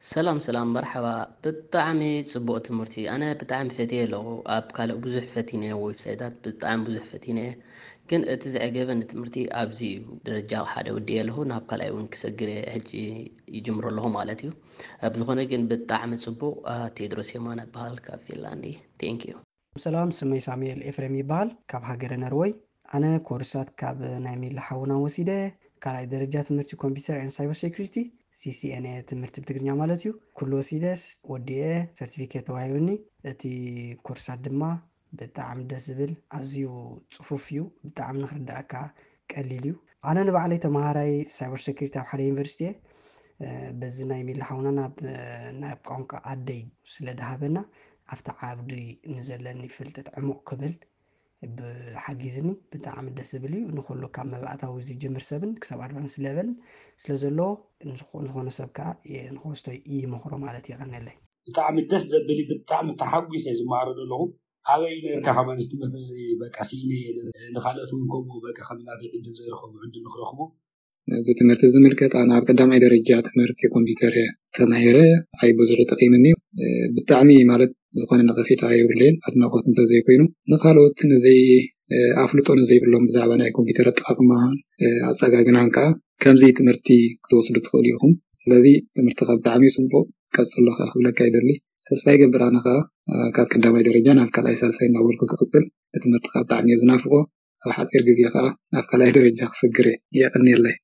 سلام مرحبا بالطعمي صبوت مرتي أنا بطعم فتيه لو أب كلا بزح فتينه ويب سايتات بطعم بزح فتينه كن أتزعجبن تمرتي أبزي درجة حدا ودي له ناب كلا يون كسجري هجي يجمر له مالتيو بزخنا كن بطعم صبو تدرس يمانة بهالك فنلندي ثانك يو ሰላም ስመይ ሳሙኤል ኤፍሬም ይበሃል ካብ ሃገረ ነርወይ ኣነ ኮርሳት ካብ ናይ ሚላ ሓውና ወሲደ ካልኣይ ደረጃ ትምህርቲ ኮምፒተር ኤንድ ሳይበር ሴኩሪቲ ሲሲኤንኤ ትምህርቲ ብትግርኛ ማለት እዩ ኩሉ ወሲደስ ወዲኤ ሰርቲፊኬት ተዋሂብኒ እቲ ኮርሳት ድማ ብጣዕሚ ደስ ዝብል ኣዝዩ ፅፉፍ እዩ ብጣዕሚ ንክርዳእካ ቀሊል እዩ ኣነ ንባዕለይ ተምሃራይ ሳይበር ሴኩሪቲ ኣብ ሓደ ዩኒቨርሲቲ እየ በዚ ናይ ሚላ ሓውና ናብ ቋንቋ ኣደይ ስለ ደሃበና ኣብቲ ዓብዲ ንዘለኒ ፍልጠት ዕሙቕ ክብል ብሓጊዝኒ ብጣዕሚ ደስ ዝብል እዩ ንኩሉ ካብ መባእታዊ ዝጅምር ሰብን ክሳብ ኣድቫንስ ሌቨልን ስለ ዘለዎ ንዝኾነ ሰብ ከዓ ንክወስዶ ይመክሮ ማለት ይቀኒለይ ብጣዕሚ ደስ ዘብል ብጣዕሚ ተሓጒሰ ዝመሃሮ ዘለኹ ኣበይ ነርካ ከመንስ ትምህርቲ እዚ በቃ ሲኢነ ንካልኦት እውን ከምኡ በቃ ከምናተይ ዕድል ዘይረኸቡ ዕድል ንክረኽቡ እዚ ትምህርቲ ዝምልከት ኣነ ኣብ ቀዳማይ ደረጃ ትምህርቲ ኮምፒተር ተማሂረ ኣይ ብዙሕ ጥቂምኒ ብጣዕሚ ማለት ዝኾነ ነቐፌታ የብለይን ኣድናቆት እንተዘይኮይኑ ንካልኦት ነዘይ ኣፍልጦ ነዘይብሎም ብዛዕባ ናይ ኮምፒተር ኣጠቃቅማ ኣፀጋግናን ከዓ ከምዚ ትምህርቲ ክትወስዱ ትኽእሉ ኢኹም ስለዚ ትምህርቲ ካብ ብጣዕሚ ፅቡቅ ቀፅሎ ክብለካ ይደሊ ተስፋ ይገብር ኣነ ከዓ ካብ ቀዳማይ ደረጃ ናብ ካልኣይ ሳልሳይ እናበልኩ ክቅፅል ትምህርቲ ካብ ብጣዕሚ ዝናፍቆ ኣብ ሓፂር ግዜ ከዓ ናብ ካልኣይ ደረጃ ክስግር የቀኒየለይ